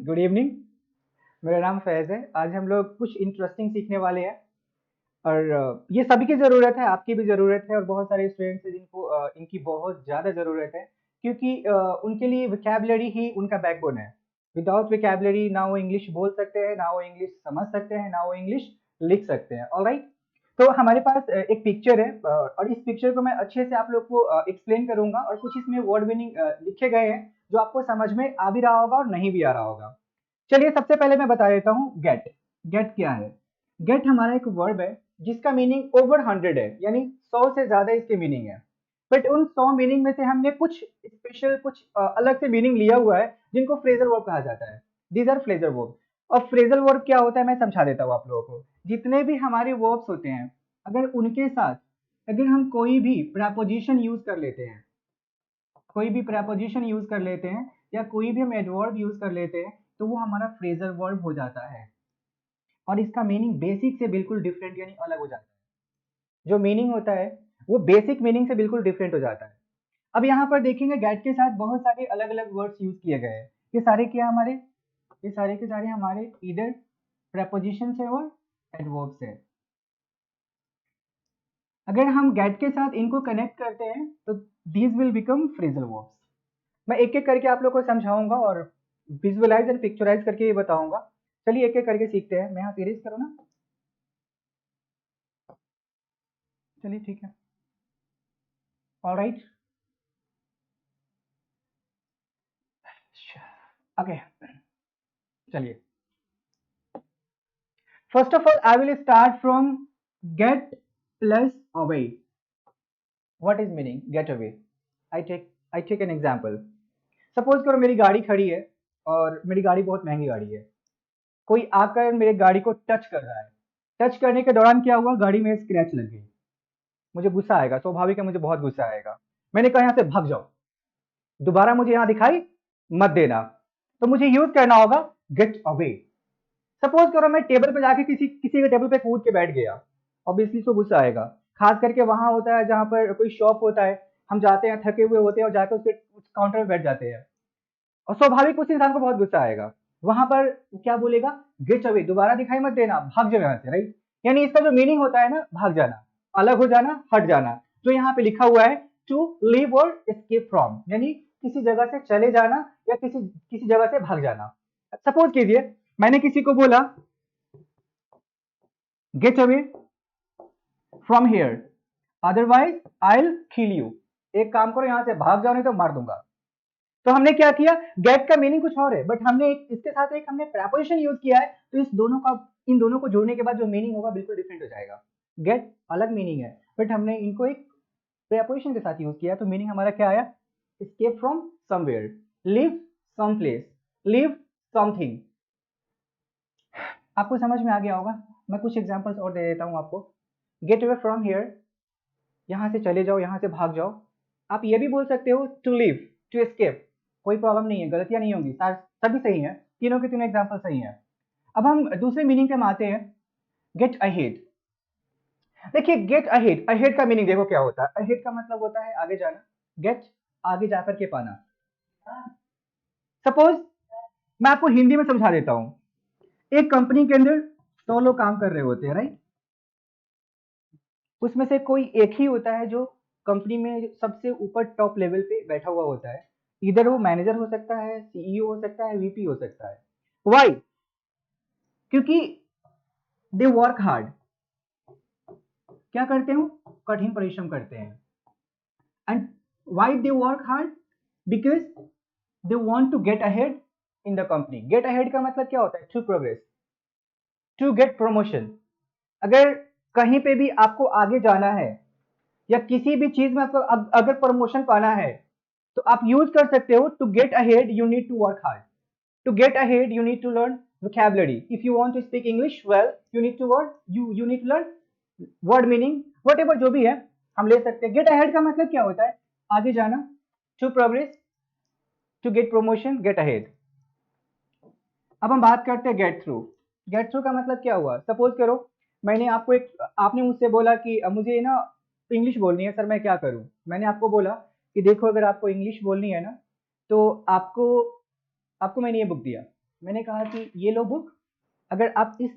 Good evening. मेरा नाम फैज़ है। आज हम लोग कुछ इंटरेस्टिंग सीखने वाले हैं और ये सभी की ज़रूरत है, आपकी भी ज़रूरत है और बहुत सारे स्टूडेंट्स हैं जिनको इनकी बहुत ज़्यादा ज़रूरत है क्योंकि उनके लिए वोकैब्युलरी ही उनका बैकबोन है। विदाउट वोकैब्युलरी ना वो इंग्लिश बोल सकते हैं, ना वो इंग्लिश समझ सकते हैं, ना वो इंग्लिश लिख सकते हैं। ऑलराइट, तो हमारे पास एक पिक्चर है और इस पिक्चर को मैं अच्छे से आप लोग को एक्सप्लेन करूंगा और कुछ इसमें वर्ड मीनिंग लिखे गए हैं जो आपको समझ में आ भी रहा होगा और नहीं भी आ रहा होगा। चलिए सबसे पहले मैं बता देता हूँ गेट। गेट क्या है? गेट हमारा एक वर्ब है जिसका मीनिंग ओवर 100 है, यानी 100 से ज्यादा इसकी मीनिंग है। बट उन 100 मीनिंग में से हमने कुछ स्पेशल, कुछ अलग से मीनिंग लिया हुआ है जिनको फ्रेजल वर्ब कहा जाता है। These are phrasal verb. और फ्रेजल वर्ब क्या होता है मैं समझा देता हूँ आप लोगों को। जितने भी हमारे वर्ब्स होते हैं, अगर उनके साथ अगर हम कोई भी प्रेपोजिशन यूज कर लेते हैं, कोई भी प्रेपोजिशन यूज कर लेते हैं या कोई भी हम एडवर्ब यूज कर लेते हैं, तो वो हमारा फ्रेजल वर्ब हो जाता है और इसका मीनिंग बेसिक से बिल्कुल डिफरेंट यानी अलग हो जाता है। जो मीनिंग होता है वो बेसिक मीनिंग से बिल्कुल डिफरेंट हो जाता है। अब यहाँ पर देखेंगे गेट के साथ बहुत सारे अलग अलग वर्ड्स यूज किए गए हैं। ये सारे क्या हमारे, ये सारे के सारे हमारे इधर प्रेपोजिशन से और एडवर्ब से। अगर हम गेट के साथ इनको कनेक्ट करते हैं तो these will become phrasal verbs. मैं एक एक करके आप लोग को समझाऊंगा और विजुअलाइज एंड पिक्चराइज करके ये बताऊंगा। चलिए एक एक करके सीखते हैं। मैं यहाँ इरेज करूँ ना? चलिए ठीक है। ऑलराइट, ओके, चलिए। First of all I will start from get plus away. What is meaning get away? I take an example. Suppose करो मेरी गाड़ी खड़ी है और मेरी गाड़ी बहुत महंगी गाड़ी है। कोई आकर मेरे गाड़ी को टच कर रहा है। टच करने के दौरान क्या हुआ? गाड़ी में स्क्रैच लग गई। मुझे गुस्सा आएगा, स्वाभाविक है, मुझे बहुत गुस्सा आएगा। मैंने कहा यहाँ से भाग जाओ, दोबारा मुझे यहाँ दिखाई मत देना। तो मुझे यूज करना होगा गेट अवे। सपोज करो मैं टेबल पे जाके किसी किसी के टेबल पे कूद के बैठ गया, ऑब्वियसली उसको गुस्सा आएगा। खास करके वहां होता है जहां पर कोई शॉप होता है, हम जाते हैं थके हुए होते हैं और जाकर उसके काउंटर पे बैठ जाते हैं और स्वाभाविक उस इंसान को बहुत गुस्सा आएगा। वहां पर क्या बोलेगा? गेट अवे, दोबारा दिखाई मत देना, भाग जाओ यहाँ से। राइट, यानी इसका जो मीनिंग होता है ना, भाग जाना, अलग हो जाना, हट जाना। जो यहाँ पे लिखा हुआ है टू लीव और एस्केप फ्रॉम, यानी किसी जगह से चले जाना या किसी किसी जगह से भाग जाना। सपोज कीजिए मैंने किसी को बोला get away from here, otherwise I will kill you. एक काम करो, यहां से भाग जाओ नहीं तो मार दूंगा। तो हमने क्या किया? गेट का मीनिंग कुछ और है बट हमने इसके साथ एक हमने प्रेपोजिशन यूज किया है, तो इस दोनों का, इन दोनों को जोड़ने के बाद जो मीनिंग होगा बिल्कुल डिफरेंट हो जाएगा। गेट अलग मीनिंग है बट हमने इनको एक प्रेपोजिशन के साथ यूज किया, तो मीनिंग हमारा क्या आया? Escape from somewhere, leave some place, leave something. आपको समझ में आ गया होगा। मैं कुछ एग्जांपल्स और दे देता हूं आपको। गेट अवे फ्रॉम हियर, यहां से चले जाओ, यहां से भाग जाओ। आप ये भी बोल सकते हो टू लीव, टू एस्केप। कोई प्रॉब्लम नहीं है, गलतियां नहीं होंगी, सभी सही है, तीनों के तीनों एग्जांपल सही है। अब हम दूसरे मीनिंग पे आते हैं, गेट अहेड। देखिए गेट अहेड, अहेड का मीनिंग देखो क्या होता है। अहेड का मतलब होता है आगे जाना, गेट आगे जाकर के पाना। सपोज मैं आपको हिंदी में समझा देता हूं। एक कंपनी के अंदर 100 लोग काम कर रहे होते हैं, राइट। उसमें से कोई एक ही होता है जो कंपनी में सबसे ऊपर टॉप लेवल पे बैठा हुआ होता है। इधर वो मैनेजर हो सकता है, सीईओ हो सकता है, वीपी हो सकता है। वाई? क्योंकि दे वर्क हार्ड। क्या करते हो? कठिन परिश्रम करते हैं। And why they work hard? Because they want to get ahead in the company. Get ahead का मतलब क्या होता है? To progress, to get promotion. अगर कहीं पे भी आपको आगे जाना है या किसी भी चीज में आपको अगर प्रमोशन पाना है, तो आप यूज कर सकते हो to get ahead you need to work hard. To get ahead you need to learn vocabulary. If you want to speak English well, you need to word you need to learn word meaning, whatever जो भी है हम ले सकते हैं। Gate ahead का मतलब क्या होता है? आगे जाना, to progress, to get promotion, get ahead. अब हम बात करते हैं गेट थ्रू। गेट थ्रू का मतलब क्या हुआ? सपोज करो मैंने आपको आपने मुझसे बोला कि मुझे ना इंग्लिश बोलनी है सर, मैं क्या करूं? मैंने आपको बोला कि देखो अगर आपको इंग्लिश बोलनी है ना, तो आपको आपको मैंने ये बुक दिया, मैंने कहा कि ये लो बुक, अगर आप इस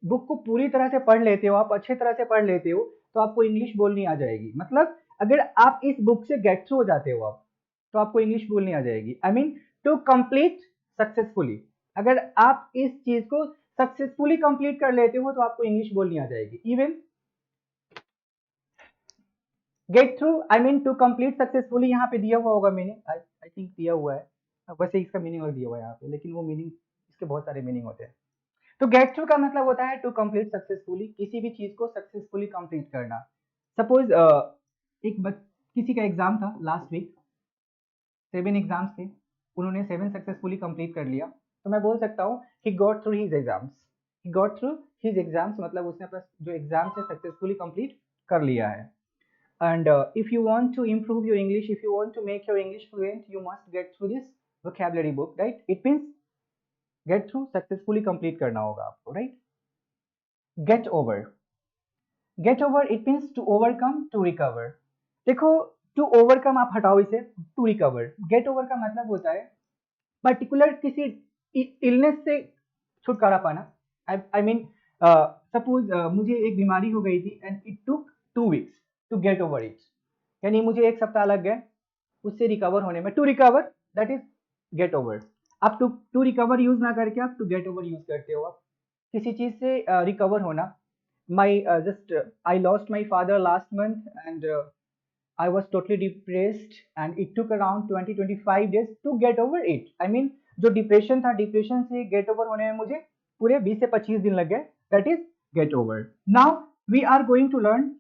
बुक को पूरी तरह से पढ़ लेते हो, आप अच्छे तरह से पढ़ लेते हो, तो आपको इंग्लिश बोलनी आ जाएगी। मतलब अगर आप इस बुक से गेट थ्रू हो जाते हो आप, तो आपको इंग्लिश बोलनी आ जाएगी। I mean to complete successfully, अगर आप इस चीज को सक्सेसफुली कंप्लीट कर लेते हो तो आपको इंग्लिश बोलनी आ जाएगी। Even get through, I mean to complete successfully, यहाँ पे दिया हुआ होगा मीनिंग, आई थिंक दिया हुआ है, वैसे इसका मीनिंग और दिया हुआ है यहाँ पे, लेकिन वो मीनिंग, इसके बहुत सारे मीनिंग होते हैं। तो गेट थ्रू का मतलब होता है टू कंप्लीट सक्सेसफुली, किसी भी चीज को सक्सेसफुली कंप्लीट करना। सपोज किसी का एग्जाम था लास्ट वीक, 7 एग्जाम्स थे, उन्होंने 7 सक्सेसफुली कंप्लीट कर लिया, तो मैं बोल सकता हूँ he got through his exams. He got through his exams मतलब उसने अपना जो एग्जाम्स है सक्सेसफुली कंप्लीट कर लिया है। And if you want to improve your English, if you want to make your English fluent, you must get through this vocabulary book, right? It means get through, successfully complete करना होगा आपको, right? Get over, get over, it means to overcome, to recover। देखो, to overcome आप हटाओ इसे, to recover। get over का मतलब होता है पर्टिकुलर किसी इलनेस से छुटकारा पाना। आई मीन सपोज मुझे एक बीमारी हो गई थी and it took 2 weeks to get over it, यानी मुझे 1 सप्ताह लग गए उससे रिकवर होने में। To recover, that is get over. आप टू रिकवर यूज ना करके आप टू गेट ओवर यूज करते हो। आप किसी चीज से रिकवर होना। My just I lost my father last month and I was totally depressed and it took around 20-25 days to get over it. I mean जो डिप्रेशन था, डिप्रेशन से गेट ओवर होने में मुझे पूरे 20 से 25 दिन लग गए। That is get over. Now we are going to learn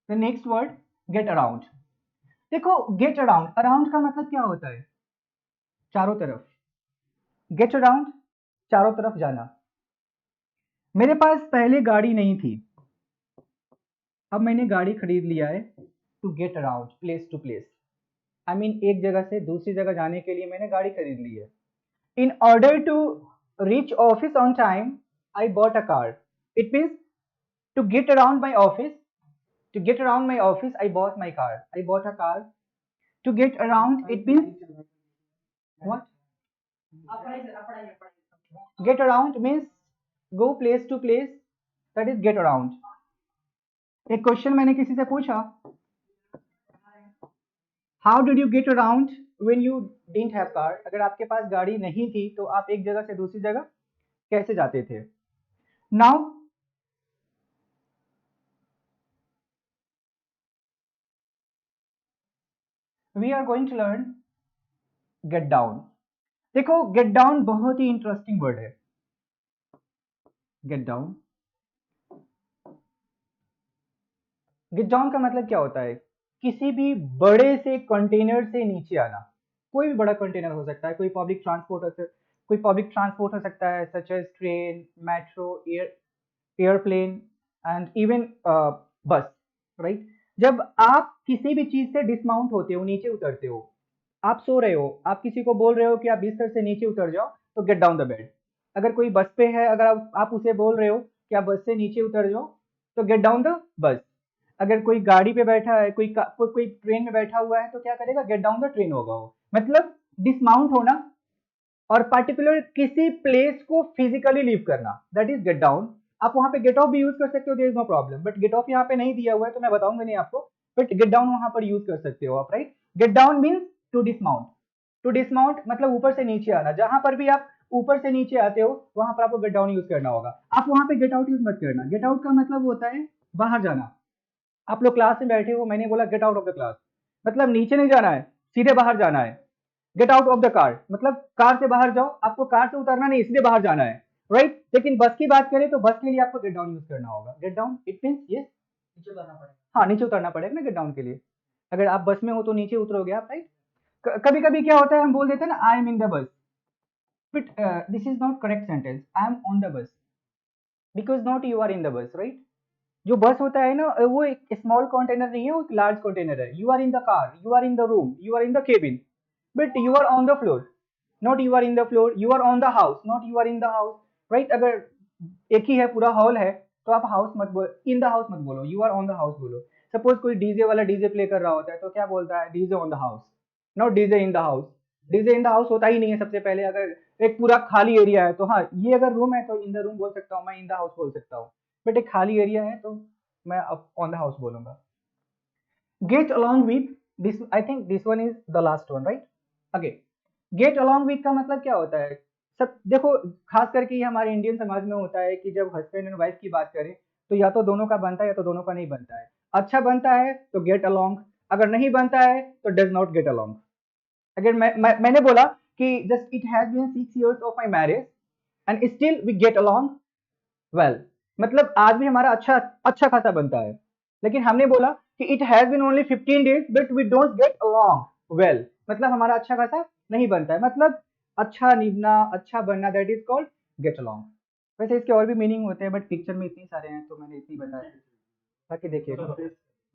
the next word, get around. देखो गेट अराउंड, अराउंड का मतलब क्या होता है? चारों तरफ। गेट अराउंड, चारों तरफ जाना। मेरे पास पहले गाड़ी नहीं थी, अब मैंने गाड़ी खरीद लिया है to get around place to place. I mean एक जगह से दूसरी जगह जाने के लिए मैंने गाड़ी खरीद ली है। In order to reach office on time I bought a car. It means to get around my office, to get around my office I bought my car, I bought a car to get around, it means what? Get around means go place to place, that is get around। एक question मैंने किसी से पूछा, how did you get around when you didn't have car? अगर आपके पास गाड़ी नहीं थी तो आप एक जगह से दूसरी जगह कैसे जाते थे? Now we are going to learn get down. देखो गेट डाउन बहुत ही इंटरेस्टिंग वर्ड है। गेट डाउन, गेट डाउन का मतलब क्या होता है? किसी भी बड़े से कंटेनर से नीचे आना। कोई भी बड़ा कंटेनर हो सकता है, कोई पब्लिक ट्रांसपोर्ट हो सकता है, such as train, metro, airplane and even bus, right? जब आप किसी भी चीज से डिसमाउंट होते हो, नीचे उतरते हो, आप सो रहे हो, आप किसी को बोल रहे हो कि आप बिस्तर से नीचे उतर जाओ, तो गेट डाउन द बेड। अगर कोई बस पे है, अगर आप उसे बोल रहे हो कि आप बस से नीचे उतर जाओ, तो गेट डाउन द बस। अगर कोई गाड़ी पे बैठा है, कोई ट्रेन में बैठा हुआ है, तो क्या करेगा? गेट डाउन द ट्रेन होगा वो। मतलब डिसमाउंट होना और पर्टिकुलर किसी प्लेस को फिजिकली लीव करना, दैट इज गेट डाउन। आप वहां पे गेट ऑफ भी यूज कर सकते हो, there is no problem, but get off यहाँ पे नहीं दिया हुआ है तो मैं बताऊंगा नहीं आपको, बट गेट डाउन वहां पर यूज कर सकते हो आप, right? Get down means to dismount. To dismount मतलब ऊपर से नीचे आना। जहां पर भी आप ऊपर से नीचे आते हो वहां पर आपको गेट डाउन यूज करना होगा। आप वहां पे गेट आउट यूज मत करना। गेट आउट का मतलब होता है बाहर जाना। आप लोग क्लास में बैठे हो, मैंने बोला get out of the class, मतलब नीचे नहीं जाना है, सीधे बाहर जाना है। Get out of the car मतलब कार से बाहर जाओ, आपको कार से उतरना नहीं, सीधे बाहर जाना है, राइट? लेकिन बस की बात करें तो बस के लिए आपको गेट डाउन यूज करना होगा। गेट डाउन इट मींस ये नीचे उतरना पड़ेगा। हाँ, नीचे उतरना पड़ेगा ना गेट डाउन के लिए। अगर आप बस में हो तो नीचे उतरोगे आप, राइट? कभी कभी क्या होता है, हम बोल देते हैं ना I am in the bus, but this is not correct sentence. I am on the bus, because not you are in the bus, right? जो बस होता है ना, वो एक स्मॉल कंटेनर नहीं है, वो एक लार्ज कंटेनर है। You are in the car, you are in the room, you are in the cabin, but you are on the floor, not you are in the floor. You are on the house, not you are in the house, right? अगर एक ही है, पूरा hall है, तो आप house मत बोलो, इन the house मत बोलो, you are on the house बोलो। सपोज कोई डीजे वाला डीजे प्ले कर रहा होता है, तो क्या बोलता है? DJ on the house, not DJ in the house. DJ in the house होता ही नहीं है सबसे पहले। अगर एक पूरा खाली एरिया है, तो हाँ, ये अगर रूम है तो इन द रूम बोल सकता हूँ, मैं इन द हाउस बोल सकता हूँ। बट एक खाली एरिया है तो मैं ऑन द हाउस बोलूंगा। Get along with this, I think this one is the last one, right? अगे, गेट अलॉन्ग विथ का मतलब क्या होता है? सब देखो, खास करके ये हमारे इंडियन समाज में होता है कि जब हस्बैंड एंड वाइफ की बात करें तो या तो दोनों का बनता है या तो दोनों का नहीं बनता है। अच्छा बनता है तो गेट अलॉन्ग, अगर नहीं बनता है तो डज नॉट गेट अलॉन्ग। अगर मैंने बोला कि just it has been 6 years of my marriage and still we get along well, मतलब आज भी हमारा अच्छा अच्छा खासा बनता है। लेकिन हमने बोला कि it has been only 15 days but we don't get along well, मतलब हमारा अच्छा खासा नहीं बनता है, मतलब अच्छा निभना, अच्छा बनना, that is called get along. वैसे इसके और भी मीनिंग होते हैं बट पिक्चर में इतने सारे हैं तो मैंने इतनी बता दी, बाकी देखिएगा।